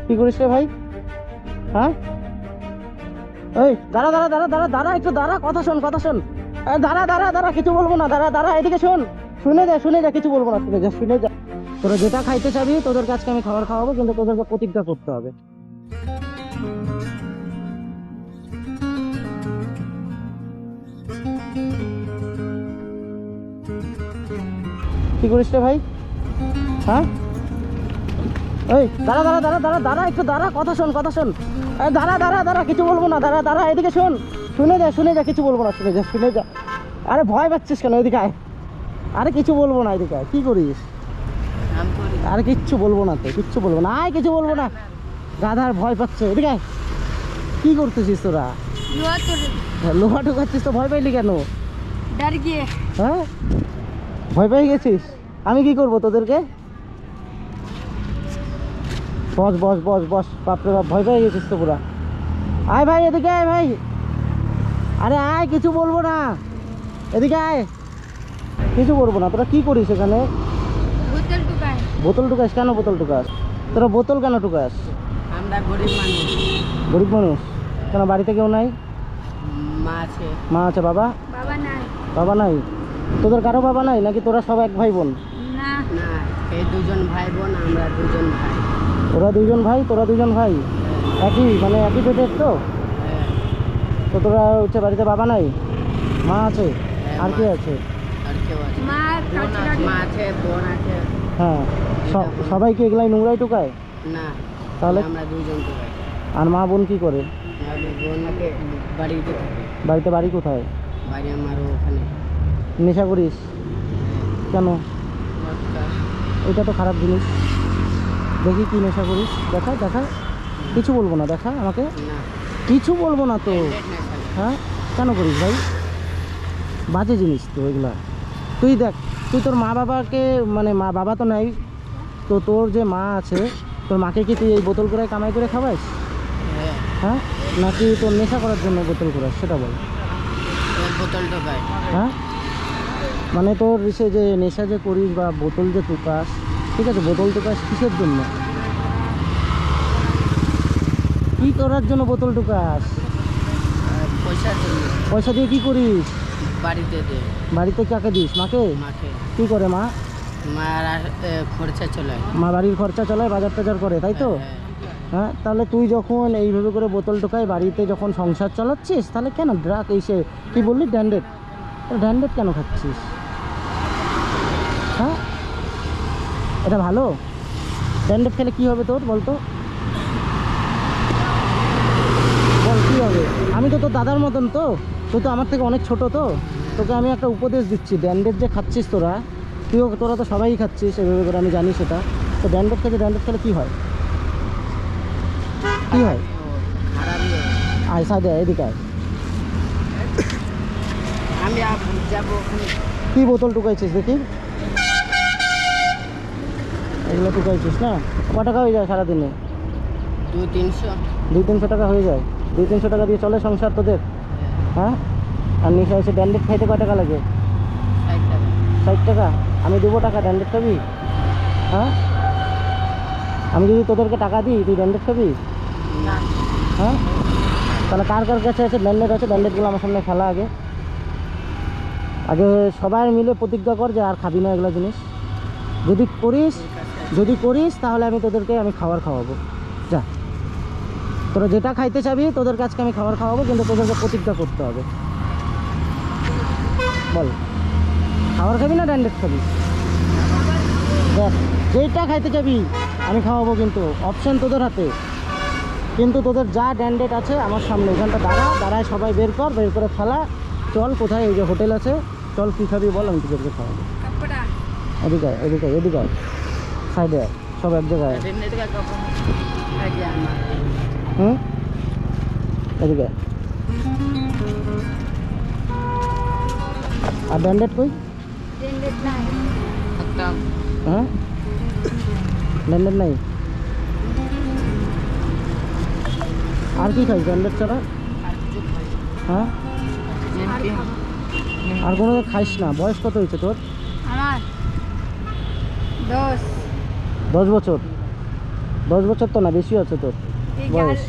কি করিস রে ভাই? হ্যাঁ, এই দাঁড়া দাঁড়া দাঁড়া দাঁড়া দাঁড়া, একটু দাঁড়া, কথা শোন কথা শোন। দাঁড়া দাঁড়া দাঁড়া, কিছু বলবো না, দাঁড়া দাঁড়া, এদিকে শোন, শুনে যা, কিছু বলবো না, শুনে যা। তোরা যেটা খাইতে চাবি তোদের কাছকে আমি খাবার খাওয়াবো, কিন্তু তোদেরকে প্রতিজ্ঞা করতে হবে। কি করিস রে ভাই? হ্যাঁ, এই দাঁড়া দাঁড়া দাঁড়া দাঁড়া দাঁড়া, একটু দাঁড়া, কথা শোন কথা শোন। দাঁড়া দাঁড়া দাঁড়া, কিছু বলবো না, দাঁড়া দাঁড়া, এদিকে শোন, শুনে যা, কিছু বলবো না, শুনে যা। আরে ভয় পাচ্ছিস কেন? এদিকে আয়। আরে কিছু বলবো না, এদিকে আয়। কি করিস? আরে কিচ্ছু বলবো না, তো কিচ্ছু বলবো না, আয়, কিছু বলবো না। গাধার ভয় পাচ্ছে, এদিকে আয়। কি করতেছিস তোরা? লোহা ঢুকাচ্ছিস তো, ভয় পাইলি কেন? হ্যাঁ, ভয় পেয়ে গেছিস? আমি কি করবো তোদেরকে? বস বস বস বস, বাপরে বাপ, ভয় পেয়ে গেছিস তো পুরা। আয় ভাই, এদিকে আয় ভাই। আরে আয়, কিছু বলবো না, এদিকে আয়। কিছু বলবো না। তোরা কি করিস এখানে? বোতল টুকাস কেন? বোতল টুকাস তোরা? বোতল কেন টুকাস? আমরা গরিব মানুষ। গরিব মানুষ কেন? বাড়িতে কেউ নাই? মা আছে। মা আছে। বাবা? বাবা নাই। তোদের কারো বাবা নাই নাকি? তোরা সব এক ভাই বোন? না, এই দুজন ভাই বোন, আমরা দুজন ভাই। ওরা দুজন ভাই, তোরা দুজন ভাই, একই মানে একই পেটের তো? তো তোরা হচ্ছে বাড়িতে বাবা নাই, মা আছে, আর কে আছে? আর কেউ আছে? মা আছে, বোন আছে। হ্যাঁ, সবাইকে এগুলাই নোংরাই টুকায়? না, তাহলে আমরা দুজন তো ভাই। আর মা বোন কি করে? বোনকে বাড়িতে থাকে। বাড়িতে? বাড়ি কোথায়? বাড়ি আমার ওখানে। নেশা করিস কেন? এটা তো খারাপ জিনিস। দেখি কি নেশা করিস, দেখা দেখা। কিছু বলবো না, দেখা আমাকে। না, কিছু বলবো না তো। হ্যাঁ, কেন করিস ভাই? বাজে জিনিস তো এগুলা। তুই দেখ, তুই তোর মা বাবাকে, মানে মা বাবা তো নাই, তো তোর যে মা আছে, তোর মাকে কি তুই এই বোতল করে কামাই করে খাওয়াইস? হ্যাঁ, নাকি তোর নেশা করার জন্য বোতল করাস, সেটা বল। বোতল ঢোকায়। হ্যাঁ, মানে তোর সে যে নেশা যে করিস বা বোতল যে টুকাস, ঠিক আছে, বোতল টুকাস কিসের জন্য? কি করার জন্য বোতল টুকাস? পয়সার জন্য। পয়সা দিয়ে কি করিস? বাড়িতে দে। বাড়িতে কাকে দিস? মাকে? মাকে। কি করে মা? মার খরচা চলায়। মা বাড়ির খরচা চালায়, বাজার টাজার করে, তাই তো? হ্যাঁ, তাহলে তুই যখন এইভাবে করে বোতল টোকায় বাড়িতে যখন সংসার চালাচ্ছিস, তাহলে কেন ড্রাগ এসে কি বললি ড্যান্ডেড? ড্যান্ডেড কেন খাচ্ছিস? হ্যাঁ, এটা ভালো? ড্যান্ডেড খেলে কি হবে তোর বলতো? বল কী হবে? আমি তো তোর দাদার মতন, তো তুই তো আমার থেকে অনেক ছোট, তো তোকে আমি একটা উপদেশ দিচ্ছি। ড্যান্ডেড যে খাচ্ছিস তোরা, তোরা তো সবাই খাচ্ছিস এভাবে করে, আমি জানি সেটা। তো ড্যান্ডেড খেলে কী হয়? কি হয়? আয় সাইডে, এদিকে আয়। আমি যাবো ওখানে। কি বোতল টুকাইছিস দেখি? এগুলো টুকাইছিস না? ক টাকা হয়ে যায় সারাদিনে? 200-300। 200-300 টাকা হয়ে যায়? 200-300 টাকা দিয়ে চলে সংসার তোদের? হ্যাঁ, আর নেশা এসে ড্যান্ডেড খাইতে কয় টাকা লাগে? 60 টাকা। 60 টাকা? আমি দেবো টাকা, ড্যান্ডেড খাবি? হ্যাঁ, আমি যদি তোদেরকে টাকা দিই, তুই ড্যান্ডেড খাবি? না। হ্যাঁ, তাহলে কার কার কাছে আছে ড্যান্ডেড? আছে ড্যান্ডেডগুলো আমার সামনে ফেলা। আগে আগে সবাই মিলে প্রতিজ্ঞা কর যে আর খাবি না এগুলো জিনিস। যদি করিস তাহলে আমি তোদেরকে খাবার খাওয়াবো। যা, তোরা যেটা খাইতে চাবি তোদের কাছকে আমি খাবার খাওয়াবো, কিন্তু তোদেরকে প্রতিজ্ঞা করতে হবে। বল, খাবার খাবি না ড্যান্ডেড খাবি? দেখ, যেটা খাইতে চাবি আমি খাওয়াবো, কিন্তু অপশন তোদের হাতে। কিন্তু তোদের যা ড্যান্ডেড আছে আমার সামনে, এখানটা দাঁড়ায় সবাই বের করে ফেলা। চল, কোথায়? এই যে হোটেল আছে, চল, কী খাবি বল, আমি তোদেরকে খাওয়াবো। এদিকে এদিকে সাইডে সব এক জায়গায়। হুম, এদিকে। আর ড্যান্ডেড কই? হ্যাঁ, ড্যান্ডেড নাই। আর কি খাইস ড্যান্ডেড ছাড়া? হ্যাঁ, আর কোনো খাইস না? বয়স কত হয়েছে তোর? আমার 10 10 বছর। 10 বছর তো না, বেশি আছে তোর বয়স।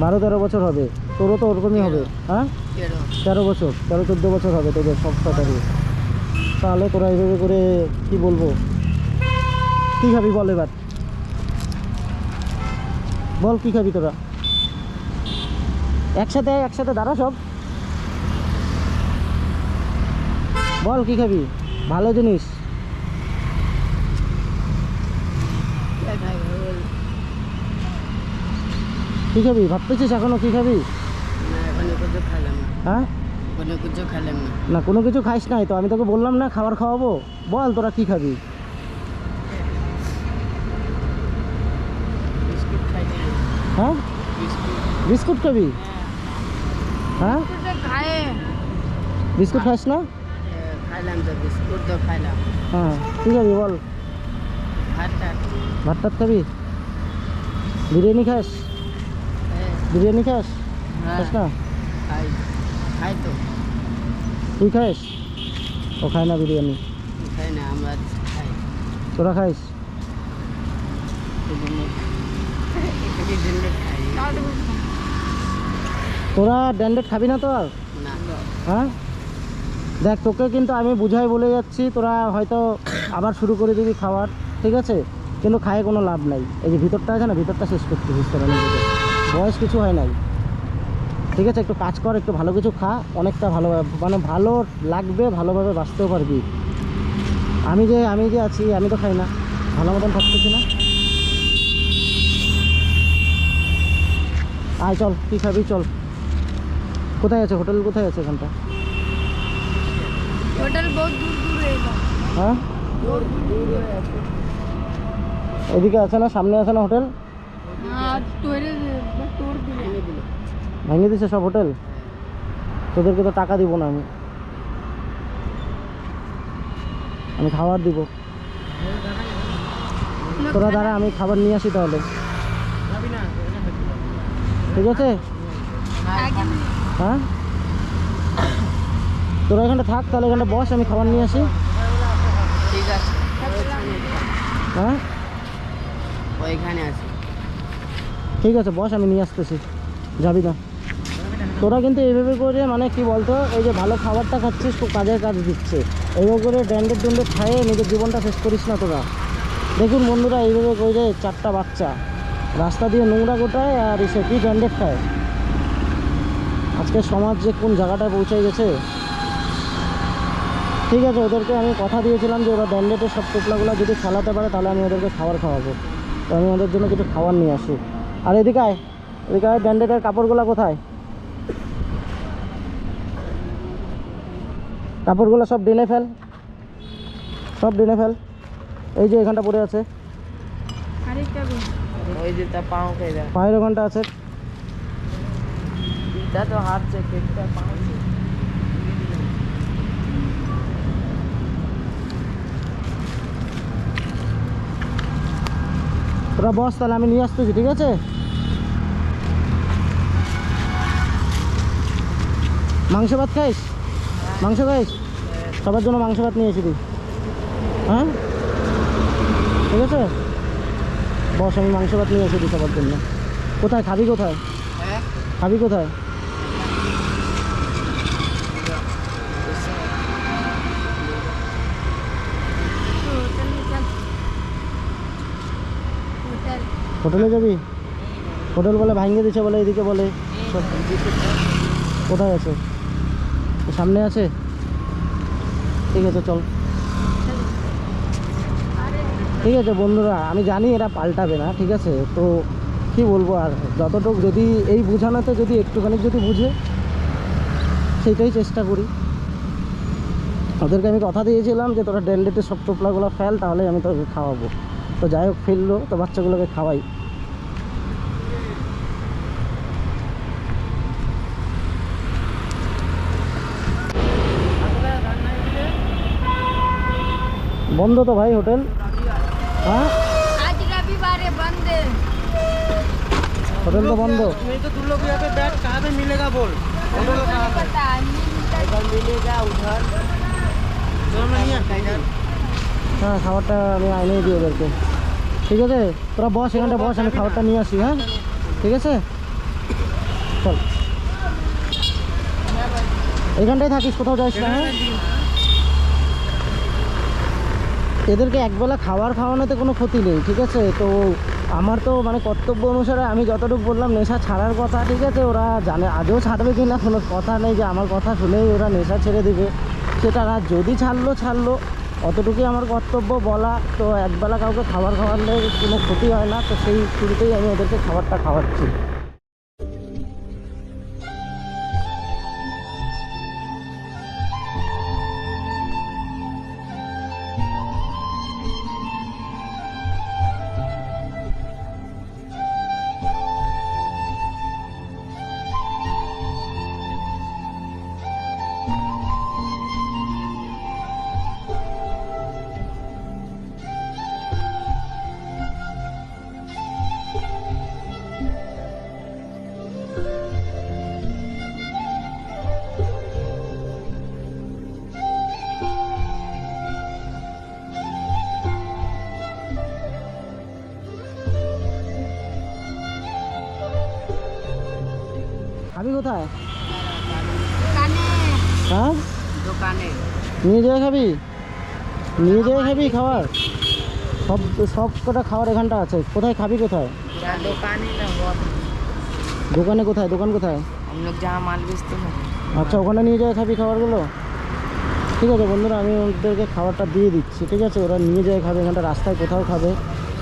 12-13 বছর হবে, তোরও তো ওরকমই হবে। হ্যাঁ 13 বছর, 13-14 বছর হবে তোদের সব সাঁতারি। তাহলে তোরা এইভাবে করে কি বলবো, কী খাবি বল এবার, বল কী খাবি তোরা? একসাথে একসাথে দাঁড়া সব, বল কী খাবি, ভালো জিনিস। কী খাবি ভাবতেছিস এখনো, কী খাবি? হ্যাঁ না কোনো কিছু খাইস নাই তো, আমি তোকে বললাম না খাবার খাওয়াবো, বল তোরা কী খাবি? হ্যাঁ বিস্কুট খাবি? হ্যাঁ বিস্কুট খাইস না? হ্যাঁ কী খাবি বল? ভাত টাত খাবি? বিরিয়ানি খাস? বিরিয়ানি খাস? খাস না? তুই খাইস? ও খায় না বিরিয়ানি। তোরা খাইস? তোরা ড্যান্ডেড খাবি না তো আর? হ্যাঁ দেখ, তোকে কিন্তু আমি বুঝাই বলে যাচ্ছি, তোরা হয়তো আবার শুরু করে দিবি খাওয়ার, ঠিক আছে? কিন্তু খায় কোনো লাভ নাই। এই যে ভিতরটা আছে না, ভিতরটা শেষ করতে বুঝতে পারি, বয়স কিছু হয় নাই, ঠিক আছে? একটু কাজ কর, একটু ভালো কিছু খা, অনেকটা ভালো মানে ভালো লাগবে, ভালোভাবে বাঁচতেও পারবি। আমি যে আছি, আমি তো খাই না, ভালো মতন থাকতেছি না। আয় চল, কী খাবি চল। কোথায় আছে হোটেল, কোথায় আছে এখানটা? होटल बहुत दूर दूर है इधर। হ্যাঁ এদিকে আছে না, সামনে আছে না হোটেল? हाँ तोड़ दिए। ভেঙে দিছে সব হোটেল। তোদেরকে তো টাকা দিব না আমি খাবার দিব। তোরা দাঁড়া, আমি খাবার নিয়ে আসি তাহলে, ঠিক আছে? आगे में। হ্যাঁ তোরা এখানটা থাক, তাহলে এখানটা বস, আমি খাবার নিয়ে আসি। হ্যাঁ ওইখানে আছে। ঠিক আছে বস, আমি নিয়ে আসতেছি, যাবি না। তোরা কিন্তু এইভাবে করে মানে কি বলতো, এই যে ভালো খাবারটা খাচ্ছিস, খুব কাজের কাজ দিচ্ছে, এইভাবে করে ড্যান্ডেড খাইয়ে নিজের জীবনটা শেষ করিস না তোরা। দেখুন বন্ধুরা, এইভাবে করে 4টা বাচ্চা রাস্তা দিয়ে নোংরা গোটায় আর এসে কি ড্যান্ডেড খায়। আজকে সমাজ যে কোন জায়গাটায় পৌঁছে গেছে। ঠিক আছে, ওদেরকে আমি কথা দিয়েছিলাম যে ওরা ড্যান্ডেটের সব টোপলাগুলো যদি ফেলাতে পারে তাহলে আমি ওদেরকে খাবার খাওয়াবো। তো আমি ওদের জন্য কিছু খাবার নিয়ে আসি। আর এদিকে আয়, ড্যান্ডেটের কাপড়গুলো কোথায়? কাপড়গুলো সব ডেনে ফেল, সব ডেনে ফেল। এই যে এখানটা পড়ে আছে, अरे क्या भी ওই যে তা পাও কেদা পায়ের ওখানটা আছে। তা তো হাত से কেটে পাও। তোরা বস, তাহলে আমি নিয়ে আসতেছি, ঠিক আছে? মাংস ভাত খাইস? মাংস খাইস? সবার জন্য মাংস ভাত নিয়ে এসে দিই। হ্যাঁ ঠিক আছে বস, আমি মাংস ভাত নিয়ে এসে দিই সবার জন্য। কোথায় খাবি, কোথায় হ্যাঁ খাবি, কোথায়? होटल में चल। होटल হোটেলে যাবি? হোটেল বলে ভাঙিয়ে দিচ্ছে বলে, এদিকে বলে সব। কোথায় আছে? সামনে আছে? ঠিক আছে চল। ঠিক আছে বন্ধুরা, আমি জানি এরা পাল্টাবে না, ঠিক আছে? তো কি বলবো আর, যতটুকু যদি এই বোঝানোতে যদি একটুখানি যদি বুঝে, সেইটাই চেষ্টা করি। ওদেরকে আমি কথা দিয়েছিলাম যে তোরা ড্যান্ডেটের সব টোপলাগুলো ফেল, তাহলে আমি তোকে খাওয়াবো। তো যাই হোক, ফেললো তো, বাচ্চাগুলোকে খাওয়াই। বন্ধ তো ভাই হোটেল। হ্যাঁ आज रविवार है, बंद है। होटल तो बंद हो। नहीं तो तुम लोग यहाँ पे बैठ कहाँ पे मिलेगा बोल। होटल कहाँ पे? पता नहीं। इधर मिलेगा उधर। उधर में नहीं है इधर। हाँ খাবারটা আমি আইনেই দিই ওদেরকে। ঠিক আছে, তোরা বস এখানটা বস, আমি খাবারটা নিয়ে আসি। হ্যাঁ ঠিক আছে, চল এখানটায় থাকিস, কোথাও যাইস না। হ্যাঁ, এদেরকে একবেলা খাবার খাওয়ানোতে কোনো ক্ষতি নেই, ঠিক আছে। তো আমার তো মানে কর্তব্য অনুসারে আমি যতটুকু বললাম নেশা ছাড়ার কথা, ঠিক আছে। ওরা জানে আদৌ ছাড়বে কি না কোনো কথা নেই যে আমার কথা শুনেই ওরা নেশা ছেড়ে দিবে, সেটা না। যদি ছাড়লো অতটুকুই আমার কর্তব্য বলা। তো একবেলা কাউকে খাবার খাওয়ালে কোনো ক্ষতি হয় না, তো সেই শুরুতেই আমি ওদেরকে খাবারটা খাওয়াচ্ছি। খাবি কোথায়? দোকানে হ্যাঁ, দোকানে নিয়ে যেয়ে খাবি, নিয়ে যেয়ে খাবি খাবার? সব কটা খাবার এখানটা আছে, কোথায় খাবি কোথায়? দোকানে না बहुत দোকানে কোথায়, দোকান কোথায়? हम लोग जहाँ माल बेचते हैं আচ্ছা, ওখানে নিয়ে যায় খাবি খাবারগুলো? ঠিক আছে বন্ধুরা, আমি ওদেরকে খাবারটা দিয়ে দিচ্ছি, ঠিক আছে। ওরা নিয়ে যায় খাবে, এখানটা রাস্তায় কোথাও খাবে,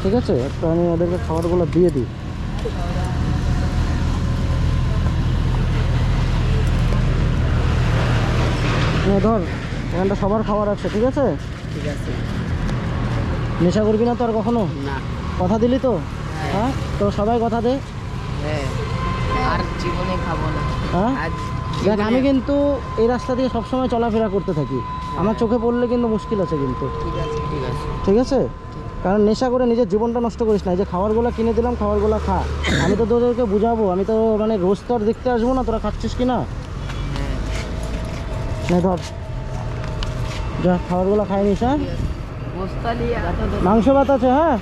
ঠিক আছে। তো আমি ওদেরকে খাবারগুলো দিয়ে দিই। ধর, এখানটা সবার খাবার আছে, ঠিক আছে। ঠিক আছে নেশা করবি না তো আর কখনো? না কথা দিলি তো? হ্যাঁ, তো সবাই কথা দে। হ্যাঁ আর জীবনে খাবো না হ্যাঁ, আজ দেখ আমি কিন্তু এই রাস্তা দিয়ে সবসময় চলাফেরা করতে থাকি, আমার চোখে পড়লে কিন্তু মুশকিল আছে কিন্তু, ঠিক আছে ঠিক আছে ঠিক আছে। কারণ নেশা করে নিজের জীবনটা নষ্ট করিস না। এই যে খাবারগুলো কিনে দিলাম, খাবারগুলো খা। আমি তো তোদেরকে বুঝাবো, আমি তো মানে রোজ তো আর দেখতে আসবো না তোরা খাচ্ছিস কি না। নে ধর, যা খাবারগুলো খাই নিস। হ্যাঁ, বস্তা লিয়া মাংস ভাত আছে। হ্যাঁ